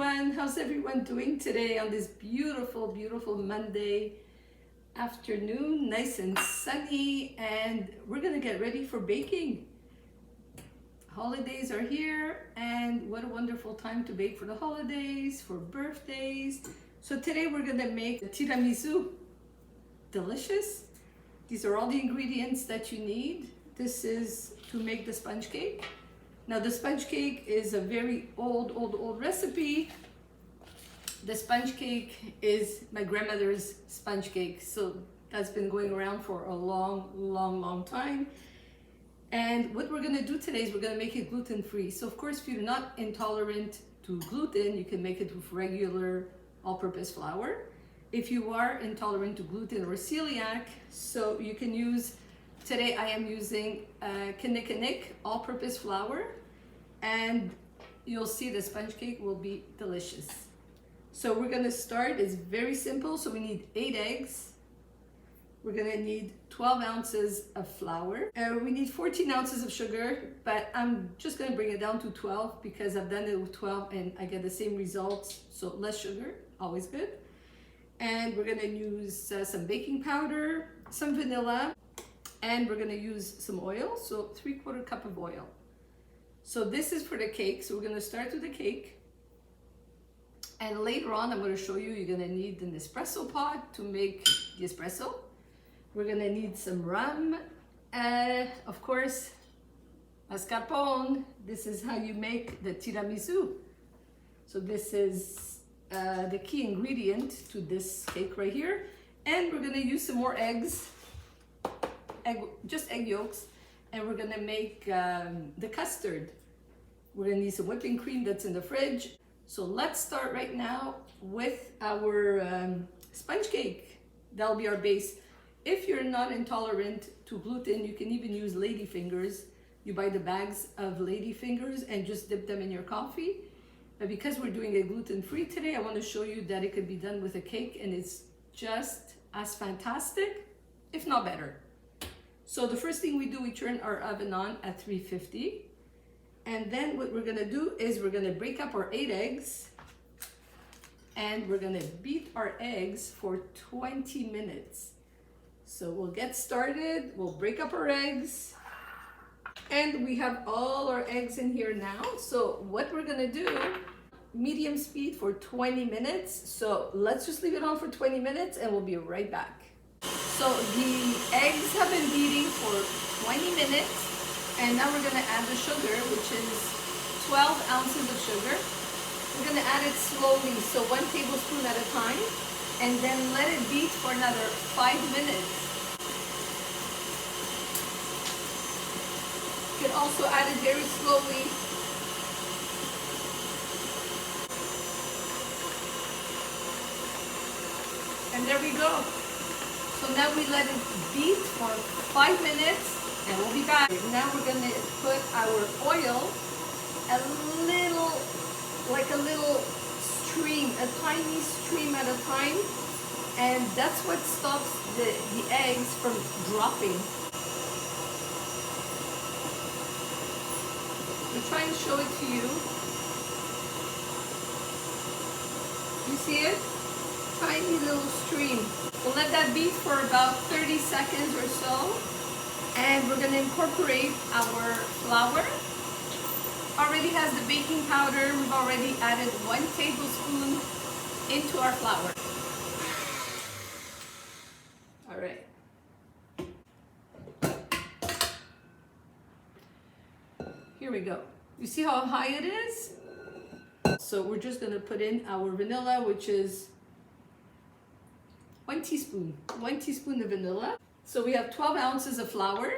everyone. How's everyone doing today on this beautiful, beautiful Monday afternoon? Nice and sunny, and we're gonna get ready for baking. Holidays are here, and what a wonderful time to bake for the holidays, for birthdays. So today we're gonna make the tiramisu. Delicious. These are all the ingredients that you need. This is to make the sponge cake. Now the sponge cake is a very old recipe. The sponge cake is my grandmother's sponge cake. So that's been going around for a long time. And what we're gonna do today is we're gonna make it gluten-free. So of course, if you're not intolerant to gluten, you can make it with regular all-purpose flour. If you are intolerant to gluten or celiac, so you can use, today I am using KinnickKinnick all-purpose flour, and you'll see the sponge cake will be delicious. So we're gonna start, it's very simple. So we need 8 eggs. We're gonna need 12 ounces of flour. We need 14 ounces of sugar, but I'm just gonna bring it down to 12 because I've done it with 12 and I get the same results. So less sugar, always good. And we're gonna use some baking powder, some vanilla, and we're gonna use some oil. So 3/4 cup of oil. So this is for the cake. So we're gonna start with the cake. And later on, I'm gonna show you, you're gonna need an espresso pot to make the espresso. We're gonna need some rum. Of course, mascarpone. This is how you make the tiramisu. So this is the key ingredient to this cake right here. And we're gonna use some more eggs, just egg yolks. And we're gonna make the custard. We're gonna need some whipping cream that's in the fridge. So let's start right now with our sponge cake. That'll be our base. If you're not intolerant to gluten, you can even use lady fingers. You buy the bags of lady fingers and just dip them in your coffee. But because we're doing it gluten-free today, I want to show you that it could be done with a cake and it's just as fantastic, if not better. So the first thing we do, we turn our oven on at 350. And then what we're gonna do is we're gonna break up our 8 eggs and we're gonna beat our eggs for 20 minutes. So we'll get started, we'll break up our eggs, and we have all our eggs in here now. So what we're gonna do, medium speed for 20 minutes. So let's just leave it on for 20 minutes and we'll be right back. So the eggs have been beating for 20 minutes. And now we're gonna add the sugar, which is 12 ounces of sugar. We're gonna add it slowly, so 1 tablespoon at a time, and then let it beat for another 5 minutes. You can also add it very slowly. And there we go. So now we let it beat for 5 minutes. And we'll be back. Now we're going to put our oil, like a little stream, a tiny stream at a time. And that's what stops the eggs from dropping. I'll try and show it to you. You see it? Tiny little stream. We'll let that beat for about 30 seconds or so. And we're going to incorporate our flour. Already has the baking powder. We've already added 1 tablespoon into our flour. All right. Here we go. You see how high it is? So we're just going to put in our vanilla, which is 1 teaspoon. 1 teaspoon of vanilla. So we have 12 ounces of flour.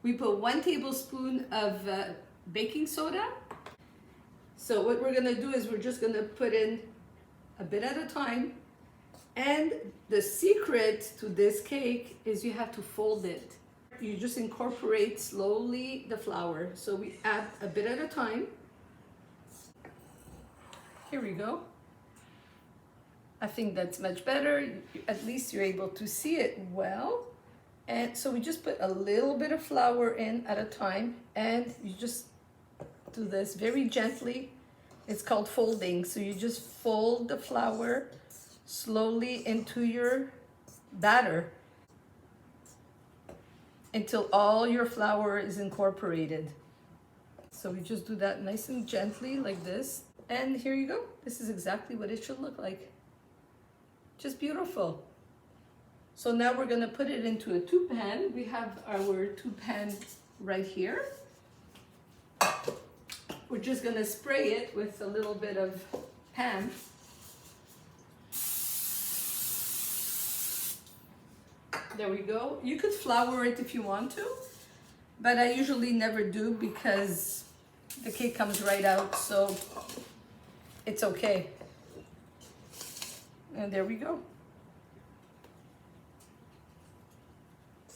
We put 1 tablespoon of baking soda. So what we're gonna do is we're just gonna put in a bit at a time. And the secret to this cake is you have to fold it. You just incorporate slowly the flour. So we add a bit at a time. Here we go. I think that's much better. At least you're able to see it well. And so we just put a little bit of flour in at a time, and you just do this very gently It's called folding. So you just fold the flour slowly into your batter until all your flour is incorporated. So we just do that nice and gently like this. And here you go. This is exactly what it should look like. Just beautiful. So now we're gonna put it into a tubepan. We have our tubepan right here. We're just gonna spray it with a little bit of pan. There we go. You could flour it if you want to, but I usually never do because the cake comes right out, so it's okay. And there we go.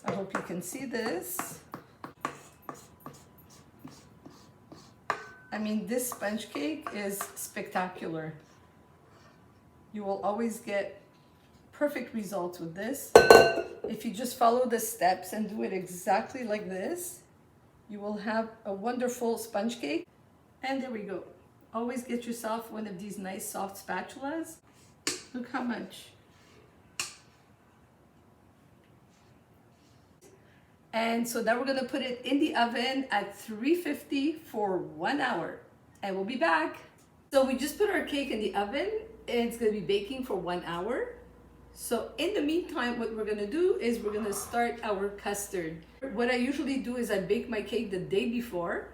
I hope you can see this. I mean, this sponge cake is spectacular. You will always get perfect results with this. If you just follow the steps and do it exactly like this, you will have a wonderful sponge cake. And there we go. Always get yourself one of these nice soft spatulas. Look how much. And so now we're gonna put it in the oven at 350 for 1 hour. And we'll be back. So we just put our cake in the oven and it's gonna be baking for 1 hour. So in the meantime, what we're gonna do is we're gonna start our custard. What I usually do is I bake my cake the day before.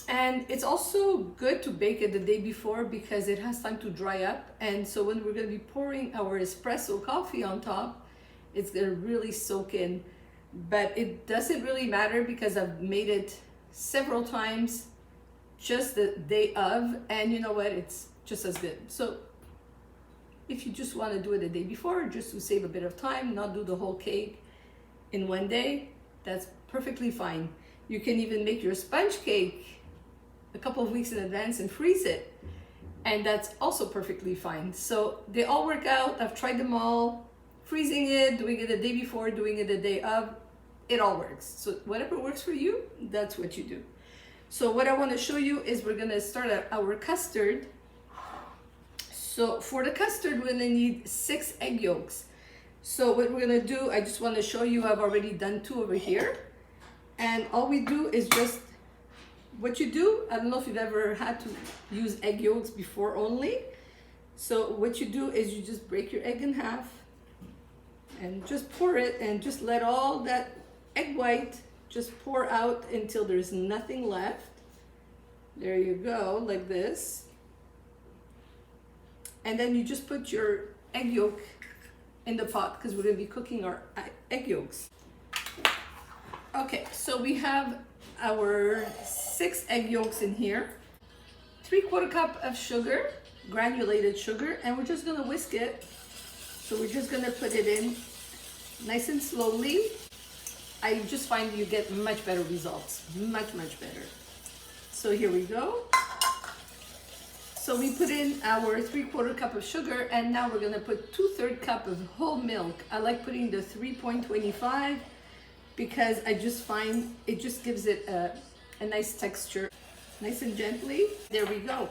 And it's also good to bake it the day before because it has time to dry up. And so when we're gonna be pouring our espresso coffee on top, it's gonna really soak in. But it doesn't really matter because I've made it several times just the day of, and you know what, it's just as good. So if you just want to do it the day before, just to save a bit of time, not do the whole cake in one day, that's perfectly fine. You can even make your sponge cake a couple of weeks in advance and freeze it, and that's also perfectly fine. So they all work out. I've tried them all. Freezing it, doing it the day before, doing it the day of, it all works. So whatever works for you, that's what you do. So what I want to show you is we're gonna start our custard. So for the custard, we're gonna need 6 egg yolks. So what we're gonna do, I just want to show you, I've already done 2 over here. And all we do is just, what you do, I don't know if you've ever had to use egg yolks before only. So what you do is you just break your egg in half and just pour it and just let all that egg white just pour out until there's nothing left. There you go, like this. And then you just put your egg yolk in the pot because we're gonna be cooking our egg yolks. Okay, so we have our 6 egg yolks in here, 3/4 cup of sugar, granulated sugar, and we're just gonna whisk it. So we're just gonna put it in nice and slowly. I just find you get much better results, much better. So here we go. So we put in our 3/4 cup of sugar, and now we're gonna put 2/3 cup of whole milk. I like putting the 3.25 because I just find it just gives it a nice texture, nice and gently. There we go.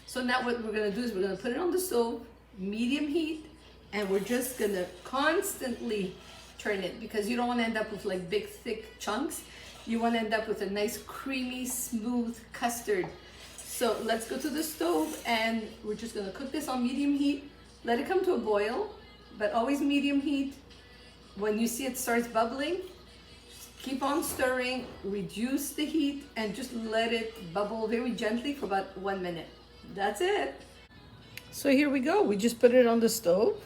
So now what we're gonna do is we're gonna put it on the stove, medium heat, and we're just gonna constantly turn it because you don't wanna end up with like big, thick chunks. You wanna end up with a nice, creamy, smooth custard. So let's go to the stove and we're just gonna cook this on medium heat. Let it come to a boil, but always medium heat. When you see it starts bubbling, keep on stirring, reduce the heat, and just let it bubble very gently for about 1 minute. That's it. So here we go. We just put it on the stove.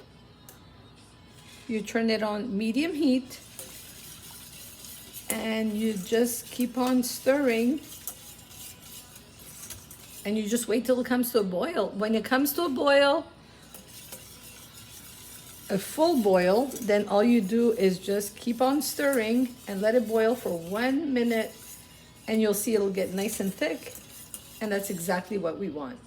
You turn it on medium heat, and you just keep on stirring, and you just wait till it comes to a boil. When it comes to a boil, a full boil, then all you do is just keep on stirring and let it boil for 1 minute, and you'll see it'll get nice and thick, and that's exactly what we want.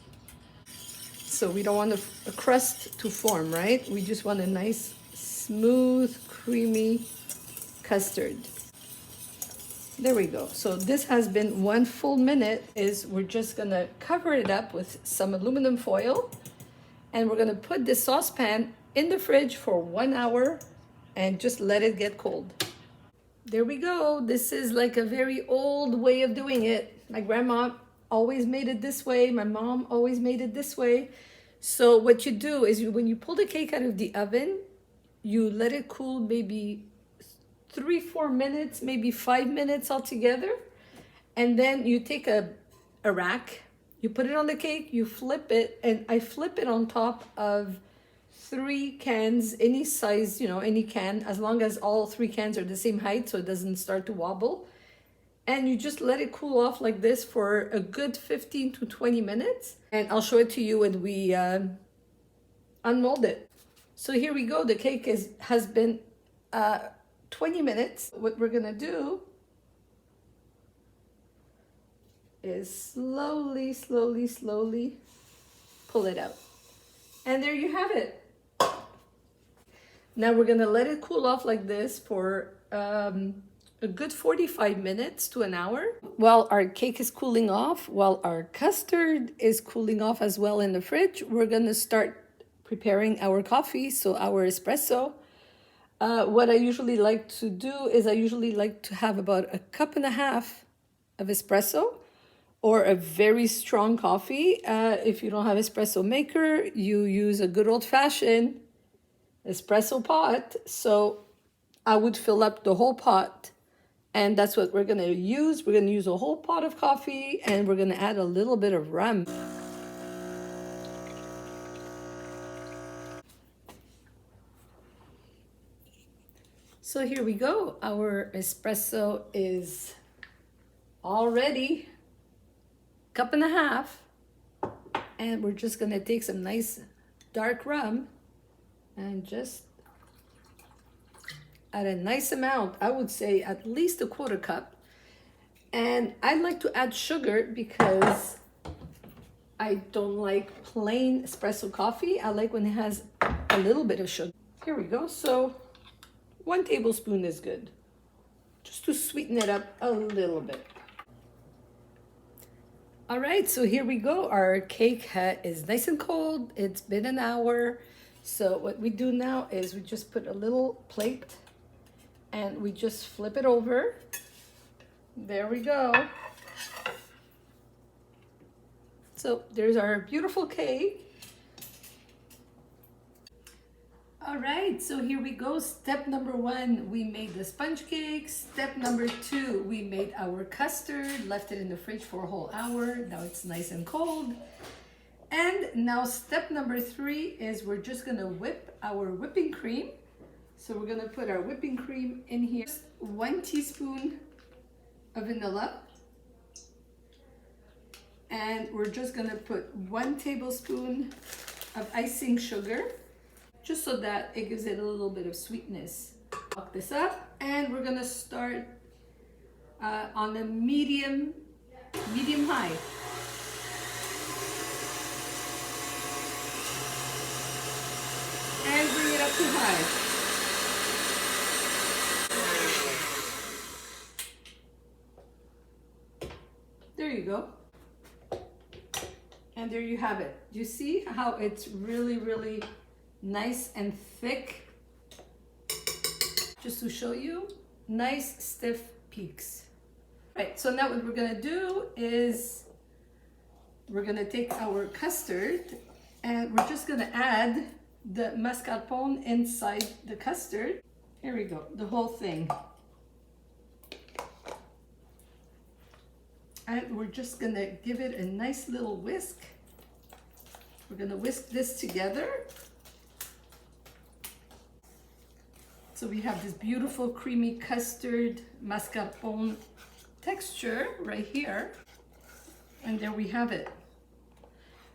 So we don't want a crust to form, right? We just want a nice, smooth, creamy custard. There we go. So this has been 1 full minute. We're just gonna cover it up with some aluminum foil, and we're gonna put the saucepan in the fridge for 1 hour and just let it get cold. There we go. This is like a very old way of doing it. My grandma always made it this way. My mom always made it this way. So what you do is when you pull the cake out of the oven, you let it cool maybe 3-4 minutes, maybe 5 minutes altogether. And then you take a rack, you put it on the cake, you flip it, and I flip it on top of 3 cans, any size, you know, any can, as long as all 3 cans are the same height so it doesn't start to wobble. And you just let it cool off like this for a good 15 to 20 minutes. And I'll show it to you when we unmold it. So here we go. The cake has been 20 minutes. What we're gonna do is slowly, slowly, slowly pull it out. And there you have it. Now we're gonna let it cool off like this for a good 45 minutes to an hour. While our cake is cooling off, while our custard is cooling off as well in the fridge, we're gonna start preparing our coffee, so our espresso. What I usually like to do is I usually like to have about 1.5 cups of espresso or a very strong coffee. If you don't have espresso maker, you use a good old-fashioned espresso pot. So I would fill up the whole pot, and that's what we're gonna use. We're gonna use a whole pot of coffee, and we're gonna add a little bit of rum. So here we go. Our espresso is all ready. 1.5 cups. And we're just gonna take some nice dark rum and just add a nice amount. I would say at least 1/4 cup. And I like to add sugar because I don't like plain espresso coffee. I like when it has a little bit of sugar. Here we go. So 1 tablespoon is good, just to sweeten it up a little bit. All right, so here we go. Our cake is nice and cold. It's been an hour. So what we do now is we just put a little plate and we just flip it over. There we go. So there's our beautiful cake. All right, so here we go. Step number 1, we made the sponge cake. Step number 2, we made our custard, left it in the fridge for a whole hour. Now it's nice and cold. And now step number 3 is we're just gonna whip our whipping cream. So we're gonna put our whipping cream in here. 1 teaspoon of vanilla. And we're just gonna put 1 tablespoon of icing sugar, just so that it gives it a little bit of sweetness. Lock this up, and we're gonna start on a medium high. And bring it up to high. There you go. And there you have it. You see how it's really, really nice and thick? Just to show you, nice stiff peaks. Right, so now what we're gonna do is we're gonna take our custard and we're just gonna add the mascarpone inside the custard. Here we go, the whole thing. And we're just gonna give it a nice little whisk. We're gonna whisk this together. So we have this beautiful creamy custard mascarpone texture right here. And there we have it.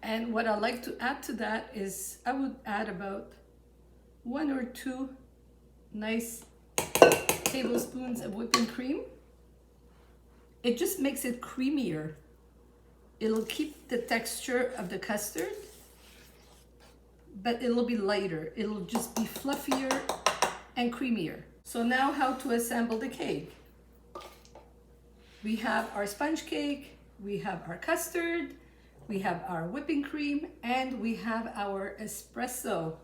And what I like to add to that is I would add about 1 or 2 nice tablespoons of whipping cream. It just makes it creamier. It'll keep the texture of the custard, but it'll be lighter. It'll just be fluffier and creamier. So now how to assemble the cake. We have our sponge cake, we have our custard, we have our whipping cream, and we have our espresso.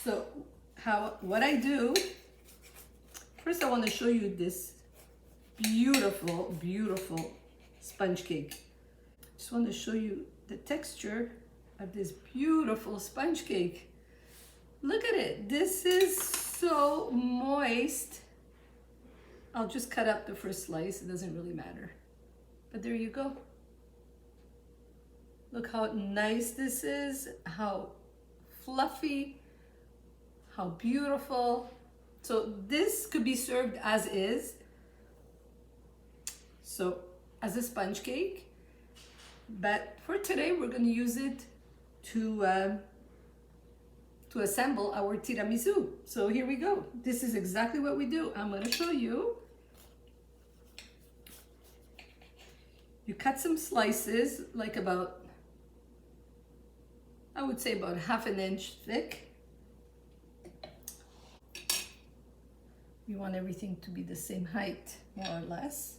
So what I do, first I want to show you this beautiful, beautiful sponge cake. Just want to show you the texture of this beautiful sponge cake. Look at it. This is so moist. I'll just cut up the first slice. It doesn't really matter. But there you go. Look how nice this is, how fluffy, how beautiful. So this could be served as is. So as a sponge cake. But for today, we're going to use it to assemble our tiramisu. So here we go. This is exactly what we do. I'm going to show you. You cut some slices, like about, I would say about 1/2 inch thick. You want everything to be the same height, more or less.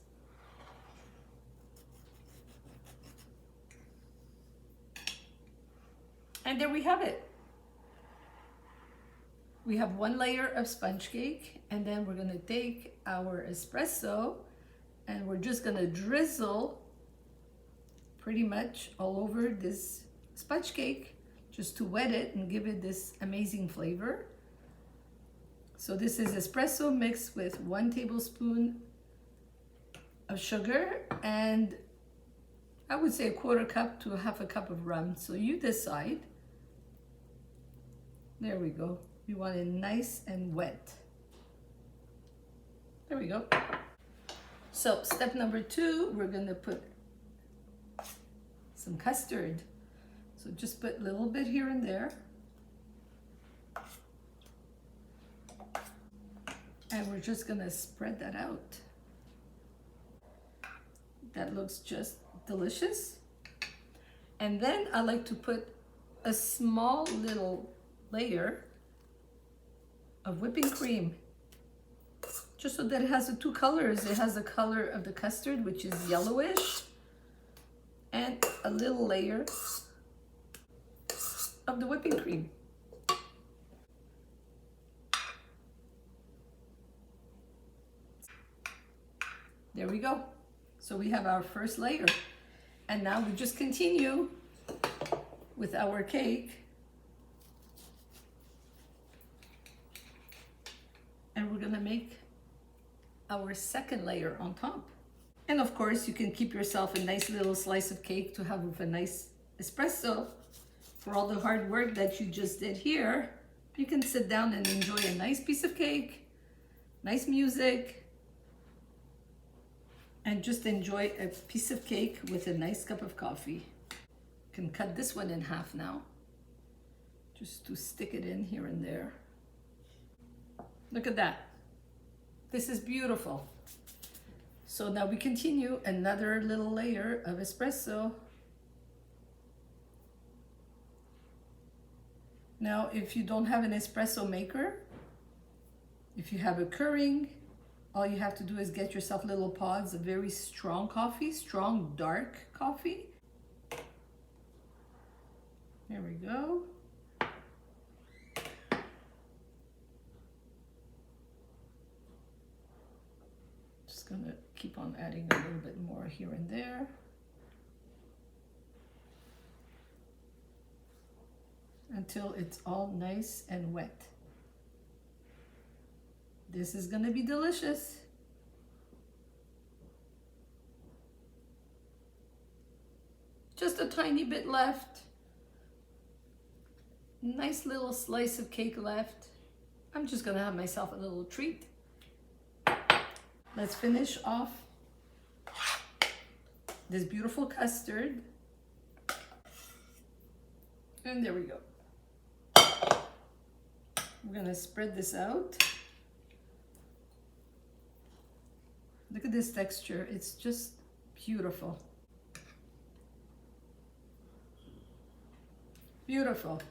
And there we have it. We have one layer of sponge cake, and then we're gonna take our espresso and we're just gonna drizzle pretty much all over this sponge cake just to wet it and give it this amazing flavor. So this is espresso mixed with 1 tablespoon of sugar and I would say 1/4 cup to 1/2 cup of rum. So you decide. There we go. We want it nice and wet. There we go. So step number 2, we're gonna put some custard. So just put a little bit here and there. And we're just gonna spread that out. That looks just delicious. And then I like to put a small little layer of whipping cream, just so that it has the 2 colors. It has the color of the custard, which is yellowish, and a little layer of the whipping cream. There we go. So we have our first layer. And now we just continue with our cake. And we're gonna make our second layer on top. And of course, you can keep yourself a nice little slice of cake to have with a nice espresso. For all the hard work that you just did here, you can sit down and enjoy a nice piece of cake, nice music, and just enjoy a piece of cake with a nice cup of coffee. You can cut this one in half now, just to stick it in here and there. Look at that. This is beautiful. So now we continue another little layer of espresso. Now, if you don't have an espresso maker, if you have a Keurig, all you have to do is get yourself little pods of very strong coffee, strong dark coffee. There we go. Just gonna keep on adding a little bit more here and there. Until it's all nice and wet. This is gonna be delicious. Just a tiny bit left. Nice little slice of cake left. I'm just gonna have myself a little treat. Let's finish off this beautiful custard. And there we go. We're gonna spread this out. Look at this texture. It's just beautiful. Beautiful.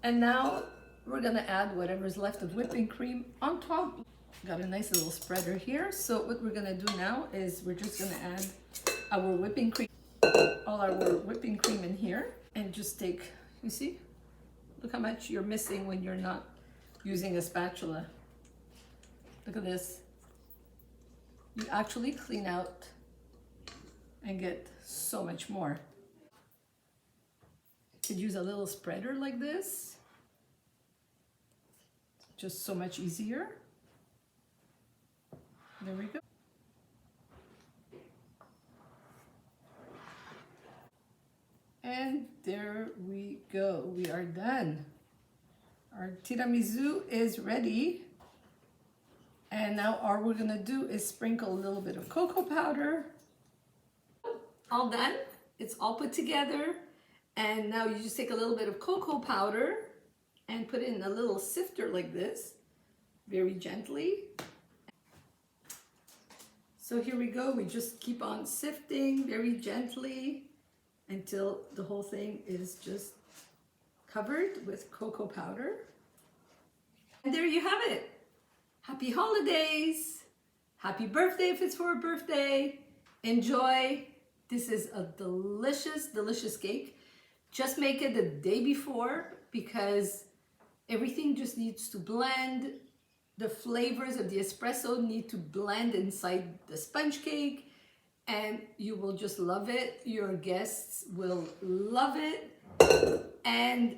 And now we're gonna add whatever's left of whipping cream on top. Got a nice little spreader here. So what we're gonna do now is we're just gonna add our whipping cream, all our whipping cream in here, and just take, you see, look how much you're missing when you're not using a spatula. Look at this. You actually clean out and get so much more. You could use a little spreader like this. Just so much easier. There we go. And there we go. We are done. Our tiramisu is ready. And now all we're gonna do is sprinkle a little bit of cocoa powder. All done. It's all put together. And now you just take a little bit of cocoa powder and put it in a little sifter like this, very gently. So here we go. We just keep on sifting very gently until the whole thing is just covered with cocoa powder. And there you have it. Happy holidays. Happy birthday if it's for a birthday. Enjoy. This is a delicious, delicious cake. Just make it the day before because everything just needs to blend. The flavors of the espresso need to blend inside the sponge cake and you will just love it. Your guests will love it and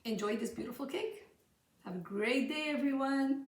enjoy this beautiful cake. Have a great day, everyone.